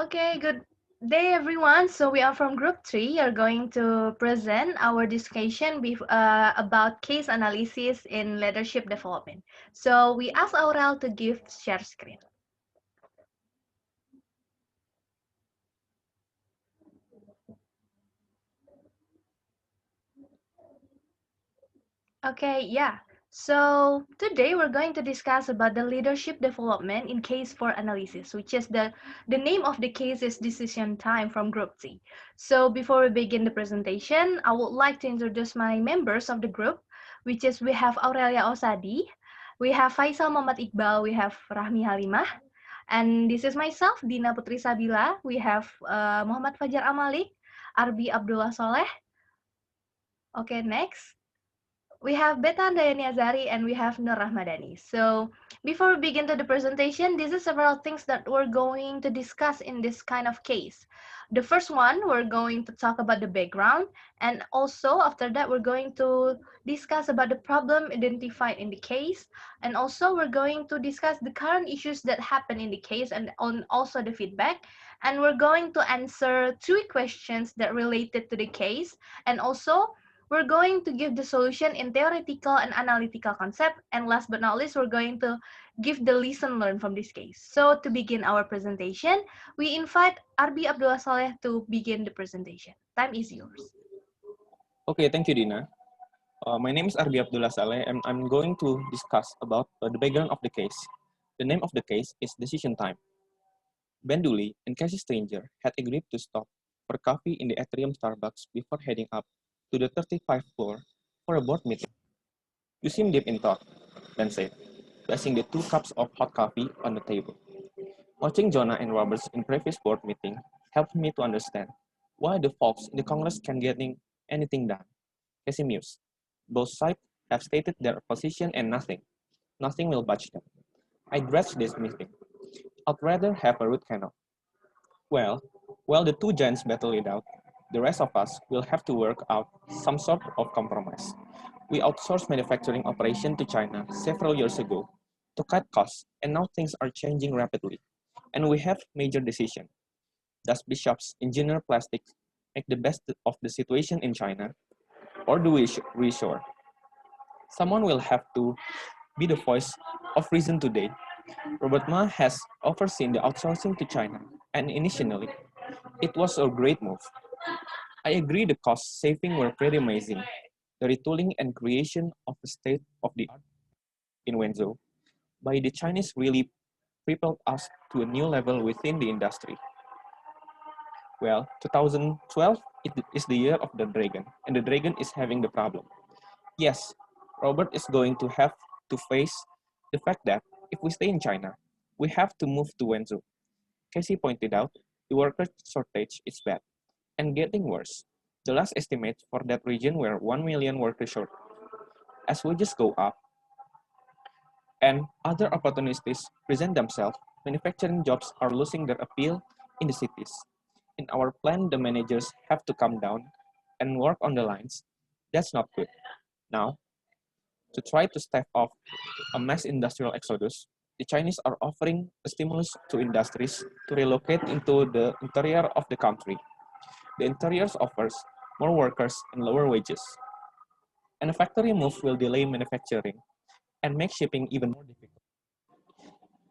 Okay, good day everyone. So we are from group 3. You're going to present our discussion about case analysis in leadership development. So we ask Aurel to give share screen. Okay, yeah. So today we're going to discuss about the leadership development in case for analysis, which is the name of the case is decision time from group C. So before we begin the presentation, I would like to introduce my members of the group, which is we have Aurelia Osadi, we have Faisal Muhammad Iqbal, we have Rahmi Halimah, and this is myself, Dina Putri Sabila. We have Muhammad Fajar Amalik, Arbi Abdullah Soleh. Okay, next. We have Betan Dayani Azari and we have Nur Rahmadani. So before we begin to the presentation, these are several things that we're going to discuss in this kind of case. The first one, we're going to talk about the background, and also after that, we're going to discuss about the problem identified in the case, and also we're going to discuss the current issues that happen in the case and on also the feedback, and we're going to answer 3 questions that related to the case, and also we're going to give the solution in theoretical and analytical concept. And last but not least, we're going to give the lesson learned from this case. So to begin our presentation, we invite Arbi Abdullah Saleh to begin the presentation. Time is yours. Okay, thank you, Dina. My name is Arbi Abdullah Saleh, and I'm going to discuss about the background of the case. The name of the case is Decision Time. Ben Dooley and Casey Stranger had agreed to stop for coffee in the atrium Starbucks before heading up to the 35th floor for a board meeting. You seem deep in thought, Ben said, placing the 2 cups of hot coffee on the table. Watching Jonah and Roberts in previous board meeting helped me to understand why the folks in the Congress can't get anything done. Casey mused. Both sides have stated their position and nothing will budge them. I dread this meeting. I'd rather have a root canal. Well, while the two giants battle it out, the rest of us will have to work out some sort of compromise. We outsourced manufacturing operation to China several years ago to cut costs, and now things are changing rapidly. And we have major decision. Does Bishop's engineer plastics make the best of the situation in China, or do we reshore? Someone will have to be the voice of reason today. Robert Ma has overseen the outsourcing to China, and initially, it was a great move. I agree the cost saving were pretty amazing. The retooling and creation of the state of the art in Wenzhou by the Chinese really propelled us to a new level within the industry. Well, 2012 is the year of the dragon, and the dragon is having the problem. Yes, Robert is going to have to face the fact that if we stay in China, we have to move to Wenzhou. Casey pointed out the worker shortage is bad and getting worse. The last estimate for that region were 1 million workers short. As wages go up and other opportunities present themselves, manufacturing jobs are losing their appeal in the cities. In our plan, the managers have to come down and work on the lines. That's not good. Now, to try to stave off a mass industrial exodus, the Chinese are offering a stimulus to industries to relocate into the interior of the country. The interior offers more workers and lower wages. And a factory move will delay manufacturing and make shipping even more difficult.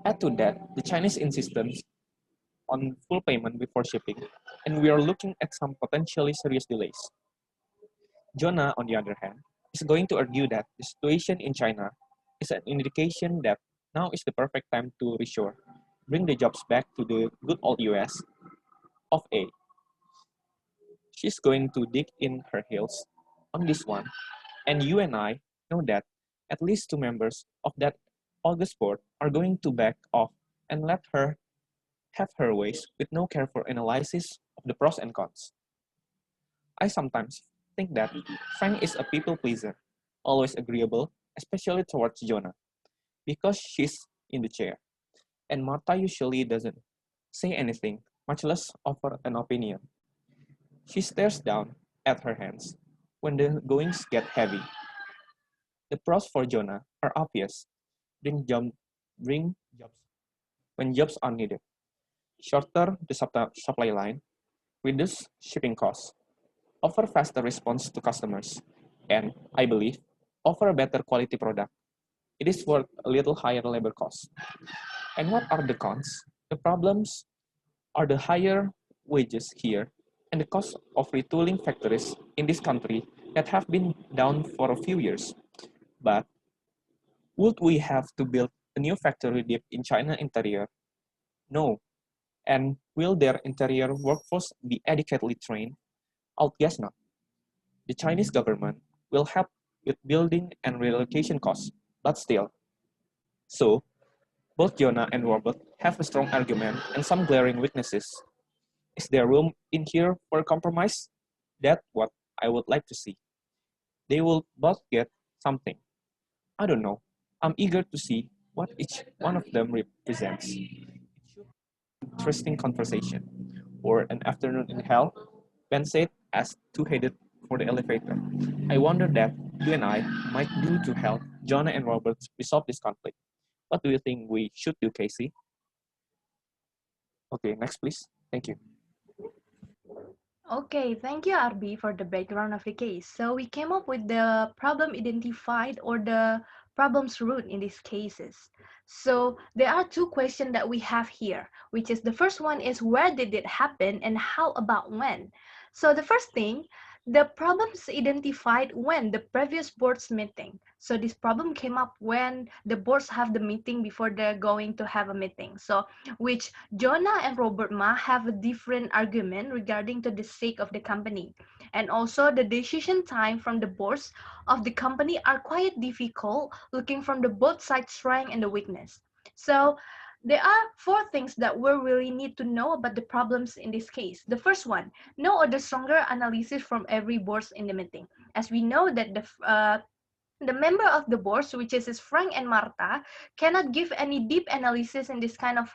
Add to that the Chinese insistence on full payment before shipping, and we are looking at some potentially serious delays. Jonah, on the other hand, is going to argue that the situation in China is an indication that now is the perfect time to reshore, bring the jobs back to the good old US of A. She's going to dig in her heels on this one, and you and I know that at least 2 members of that August board are going to back off and let her have her ways with no careful analysis of the pros and cons. I sometimes think that Frank is a people pleaser, always agreeable, especially towards Jonah, because she's in the chair, and Martha usually doesn't say anything, much less offer an opinion. She stares down at her hands when the goings get heavy. The pros for Jonah are obvious. Bring jobs when jobs are needed. shorter the supply line, reduce shipping costs, offer faster response to customers, and I believe offer a better quality product. It is worth a little higher labor costs. And what are the cons? The problems are the higher wages here and the cost of retooling factories in this country that have been down for a few years. But would we have to build a new factory deep in China interior? No. And will their interior workforce be adequately trained? I'll guess not. The Chinese government will help with building and relocation costs, but still. So, both Jonah and Robert have a strong argument and some glaring weaknesses. Is there room in here for compromise? That's what I would like to see. They will both get something. I don't know. I'm eager to see what each one of them represents. Interesting conversation. Or an afternoon in hell, Ben said as two-headed for the elevator. I wonder that you and I might do to help Jonah and Robert resolve this conflict. What do you think we should do, Casey? Okay, next please. Thank you. Okay, thank you, RB, for the background of the case. So we came up with the problem identified or the problem's root in these cases. So there are two questions that we have here, which is the first one is where did it happen and how about when? So the first thing, the problems identified when the previous board's meeting. So this problem came up when the boards have the meeting before they're going to have a meeting. So which Jonah and Robert Ma have a different argument regarding to the sake of the company. And also the decision time from the boards of the company are quite difficult looking from the both sides' strength and the weakness. So there are four things that we really need to know about the problems in this case. The first one, know or the stronger analysis from every board in the meeting. As we know that the member of the board, which is Frank and Marta, cannot give any deep analysis in this kind of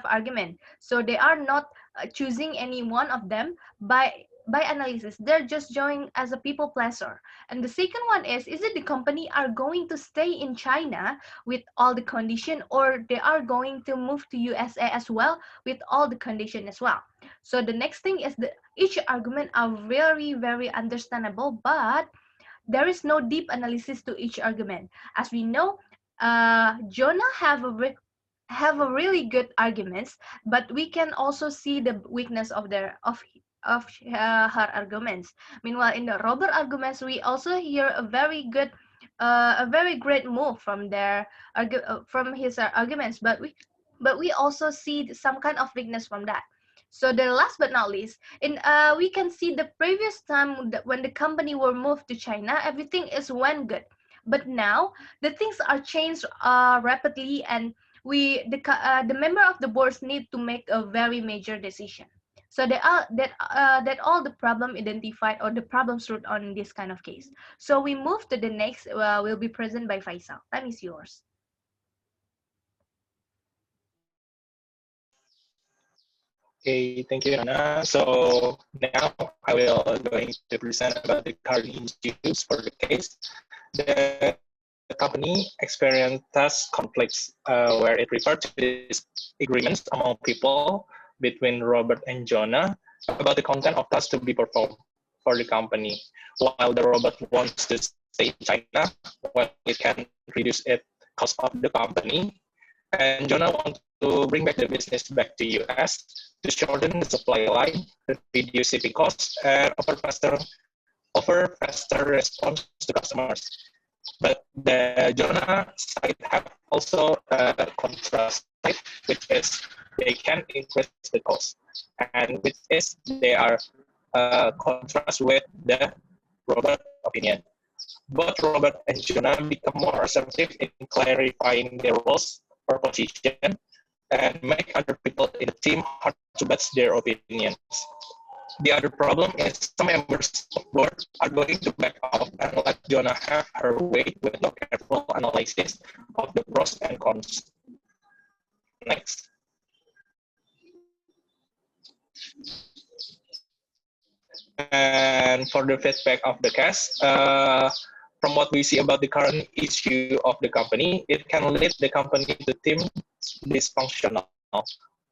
argument. So they are not choosing any one of them by analysis. They're just joining as a people pleaser. And the second one is it the company are going to stay in China with all the condition, or they are going to move to USA as well with all the condition as well? So the next thing is that each argument are very, very understandable, but there is no deep analysis to each argument. As we know, Jonah have a really good arguments, but we can also see the weakness of her arguments. Meanwhile, in the Robert arguments, we also hear a very great move from from his arguments, but we also see some kind of weakness from that. So the last but not least, we can see the previous time that when the company were moved to China, everything is went good. But now the things are changed rapidly, and the member of the boards need to make a very major decision. So that all the problem identified or the problems root on this kind of case. So we move to the next. Will be present by Faisal. Time is yours. Okay, thank you, Anna. So now I will going to present about the current issues for the case. The company experienced task conflicts where it referred to these agreements among people between Robert and Jonah about the content of tasks to be performed for the company. While the Robert wants to stay in China when it can reduce its cost of the company, and Jonah wants to bring back the business back to US to shorten the supply line, reduce shipping costs, and offer faster response to customers. But the Jonah side have also a contrast side, which is they can increase the cost, and which is they are contrast with the Robert opinion. Both Robert and Jonah become more assertive in clarifying their roles or position and make other people in the team hard to match their opinions. The other problem is some members of board are going to back off and let Jonah have her way with no careful analysis of the pros and cons. Next. And for the feedback of the cast, from what we see about the current issue of the company, it can lead the company to team dysfunctional,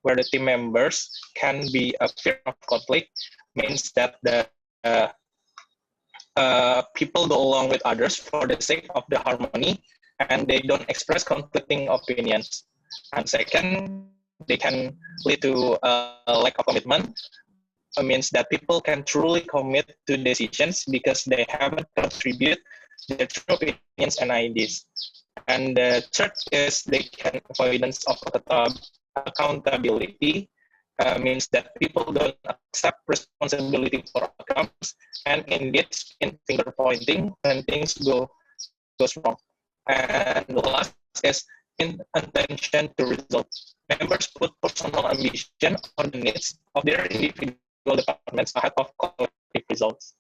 where the team members can be a fear of conflict means that the people go along with others for the sake of the harmony, and they don't express conflicting opinions. And second, they can lead to a lack of commitment. It means that people can truly commit to decisions because they haven't contributed their true opinions and ideas. And the third is they can avoidance of accountability. Means that people don't accept responsibility for outcomes and engage in finger pointing when things goes wrong. And the last is intention to result. Members put personal ambition or the needs of their individual departments ahead of collective results.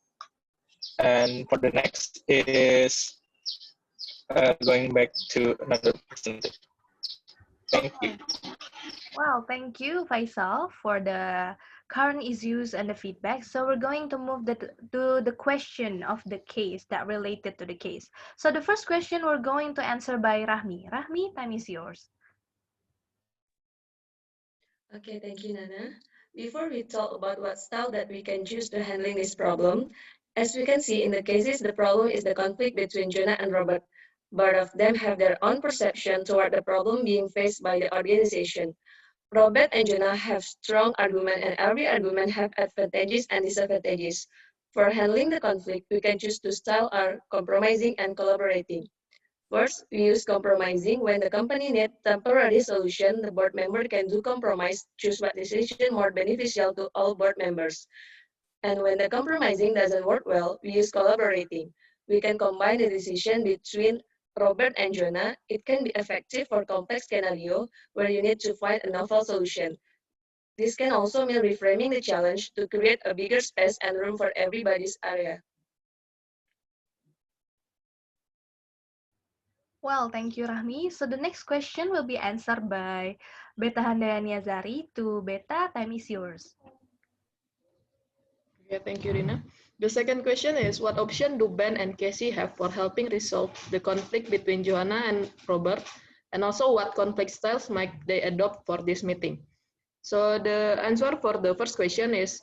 And for the next is going back to another presentation. Thank you. Wow, thank you, Faisal, for the current issues and the feedback. So we're going to move to the question of the case that related to the case. So the first question we're going to answer by Rahmi. Rahmi, time is yours. Okay, thank you, Nana. Before we talk about what style that we can choose to handling this problem, as we can see in the cases, the problem is the conflict between Jonah and Robert. Both of them have their own perception toward the problem being faced by the organization. Robert and Jonah have strong argument, and every argument have advantages and disadvantages. For handling the conflict, we can choose two styles are compromising and collaborating. First, we use compromising. When the company needs temporary solution, the board member can do compromise, choose what decision more beneficial to all board members. And when the compromising doesn't work well, we use collaborating. We can combine the decision between Robert and Jonah. It can be effective for complex scenario where you need to find a novel solution. This can also mean reframing the challenge to create a bigger space and room for everybody's area. Well, thank you, Rahmi. So the next question will be answered by Beta Handayani Azari. To Beta, time is yours. Okay, thank you, Rina. The second question is, what option do Ben and Casey have for helping resolve the conflict between Joanna and Robert? And also, what conflict styles might they adopt for this meeting? So the answer for the first question is,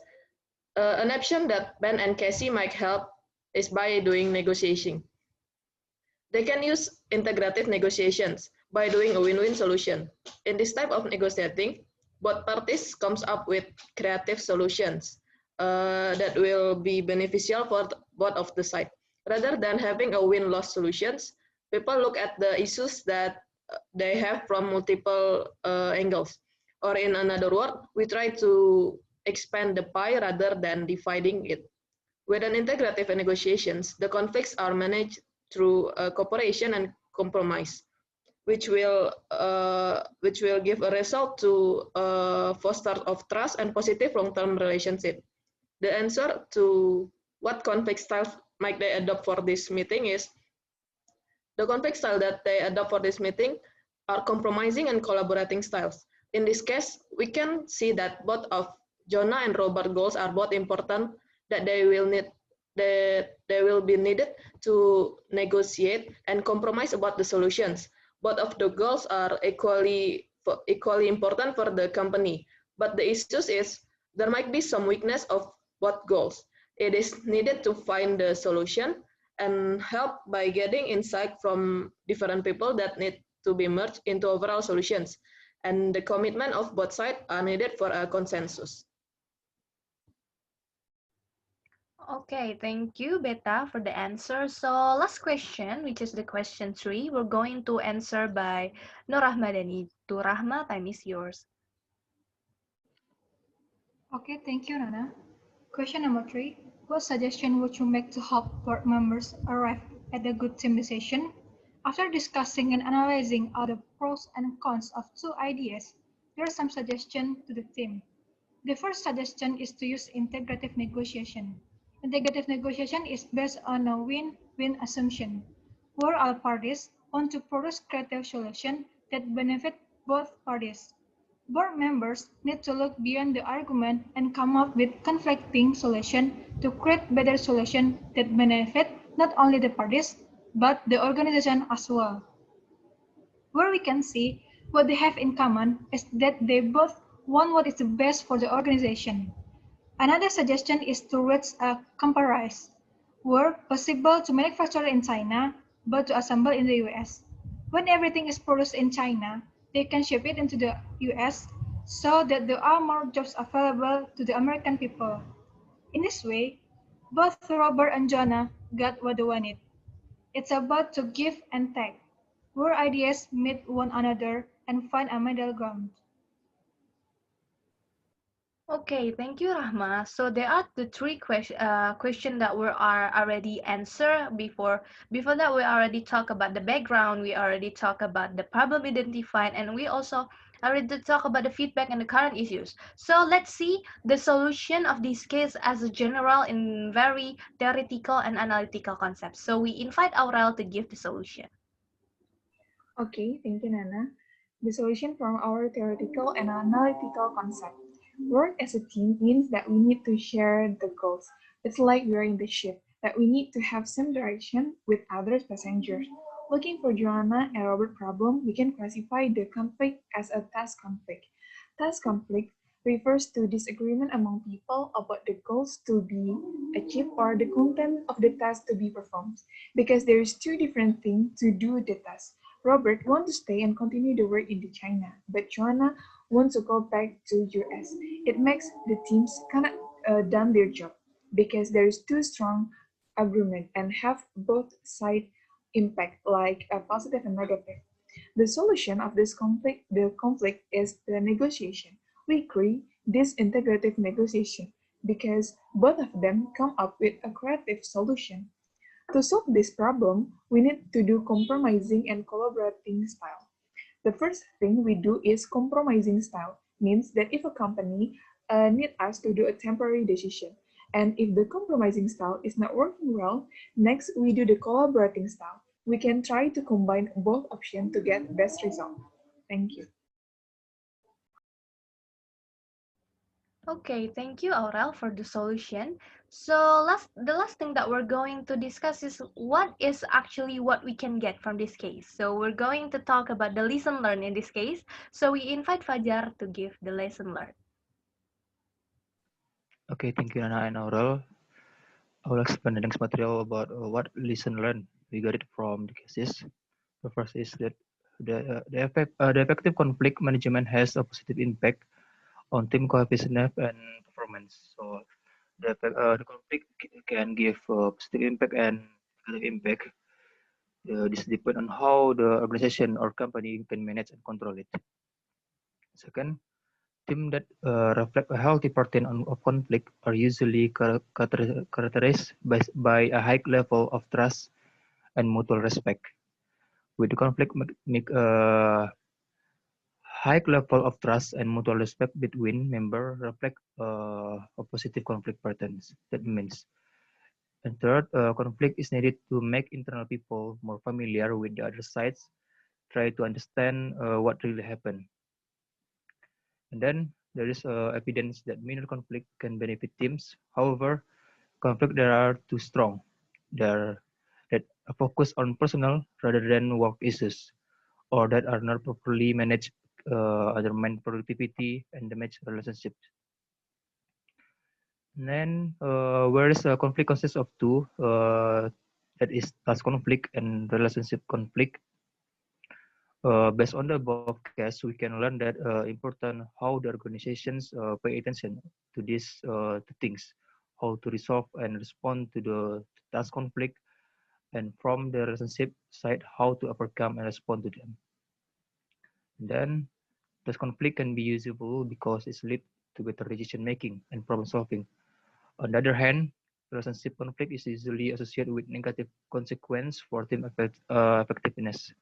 an option that Ben and Casey might help is by doing negotiation. They can use integrative negotiations by doing a win-win solution. In this type of negotiating, both parties comes up with creative solutions that will be beneficial for both of the side. Rather than having a win-loss solutions, people look at the issues that they have from multiple angles. Or in another word, we try to expand the pie rather than dividing it. With an integrative negotiations, the conflicts are managed through cooperation and compromise, which will give a result to foster of trust and positive long-term relationship. The answer to what conflict styles might they adopt for this meeting is, the conflict style that they adopt for this meeting are compromising and collaborating styles. In this case, we can see that both of Jonah and Robert goals are both important, that they will be needed to negotiate and compromise about the solutions. Both of the goals are equally important for the company, but the issue is there might be some weakness of both goals. It is needed to find the solution and help by getting insight from different people that need to be merged into overall solutions. And the commitment of both sides are needed for a consensus. Okay, thank you, Beta, for the answer. So last question, which is the question 3, we're going to answer by Nur Rahmadani. To Rahma, time is yours. Okay, thank you, Nana. Question number 3. What suggestion would you make to help board members arrive at a good team decision? After discussing and analyzing all the pros and cons of two ideas, there are some suggestions to the team. The first suggestion is to use integrative negotiation. Integrative negotiation is based on a win-win assumption, where all parties want to produce creative solutions that benefit both parties. Board members need to look beyond the argument and come up with conflicting solutions to create better solutions that benefit not only the parties, but the organization as well. Where we can see what they have in common is that they both what is the best for the organization. Another suggestion is to reach a compromise, where possible to manufacture in China, but to assemble in the US. When everything is produced in China, they can ship it into the US so that there are more jobs available to the American people. In this way, both Robert and Jonah got what they wanted. It's about to give and take, where ideas meet one another and find a middle ground. Okay, thank you, Rahma. So there are the three question that we are already answered before. Before that, we already talk about the background. We already talk about the problem identified, and we also already talk about the feedback and the current issues. So let's see the solution of this case as a general in very theoretical and analytical concepts. So we invite Aurel to give the solution. Okay, thank you, Nana. The solution from our theoretical and analytical concept. Work as a team means that we need to share the goals. It's like we're in the ship, that we need to have some direction with other passengers. Looking for Joanna and Robert problem, we can classify the conflict as a task conflict. Task conflict refers to disagreement among people about the goals to be achieved or the content of the task to be performed. Because there is two different things to do the task. Robert wants to stay and continue the work in China, but Joanna wants to go back to US. It makes the teams cannot done their job because there is too strong agreement and have both side impact like a positive and negative. The solution of this conflict is the negotiation. We agree this integrative negotiation because both of them come up with a creative solution. To solve this problem, we need to do compromising and collaborating style. The first thing we do is compromising style, means that if a company need us to do a temporary decision, and if the compromising style is not working well, next we do the collaborating style. We can try to combine both options to get best result. Thank you. Okay, thank you, Aurel, for the solution. So the last thing that we're going to discuss is what is actually what we can get from this case. So we're going to talk about the lesson learned in this case. So we invite Fajar to give the lesson learned. Okay, thank you, Nana and Aurel. I will explain the next material about what lesson learned we got it from the cases. The first is that the effective conflict management has a positive impact on team cohesiveness and performance. So the conflict can give positive impact and negative impact. This depends on how the organization or company can manage and control it. Second, teams that reflect a healthy pattern of conflict are usually characterized by a high level of trust and mutual respect. With the conflict make a high level of trust and mutual respect between members reflect a positive conflict patterns. That means. And third, conflict is needed to make internal people more familiar with the other sides, try to understand what really happened. And then there is evidence that minor conflict can benefit teams. However, conflict that are too strong, that focus on personal rather than work issues, or that are not properly managed, undermine productivity and damage relationships. And then, whereas conflict consists of two, that is task conflict and relationship conflict. Based on the above case, we can learn that important how the organizations pay attention to these two things, how to resolve and respond to the task conflict, and from the relationship side, how to overcome and respond to them. And then, task conflict can be usable because it's lead to better decision making and problem solving. On the other hand, relationship conflict is usually associated with negative consequence for team effectiveness.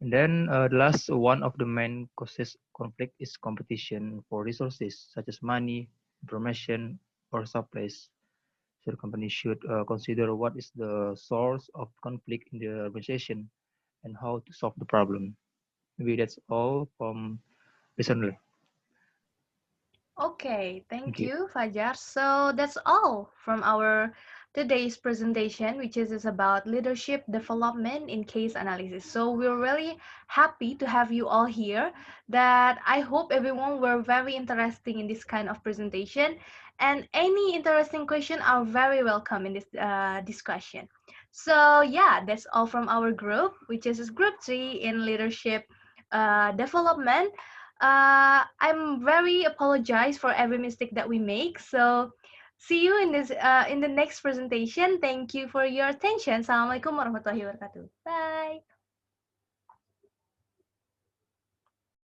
And then the last one of the main causes conflict is competition for resources such as money, information, or supplies. So the company should consider what is the source of conflict in the organization and how to solve the problem. Maybe that's all from listener. Okay, thank Thank you. you, Fajar. So that's all from our today's presentation, which is about leadership development in case analysis. So we're really happy to have you all here. That I hope everyone were very interesting in this kind of presentation, and any interesting question are very welcome in this discussion. So yeah, that's all from our group, which is Group 3 in leadership development. I'm very apologize for every mistake that we make. So see you in the next presentation. Thank you for your attention. Assalamualaikum warahmatullahi wabarakatuh. Bye.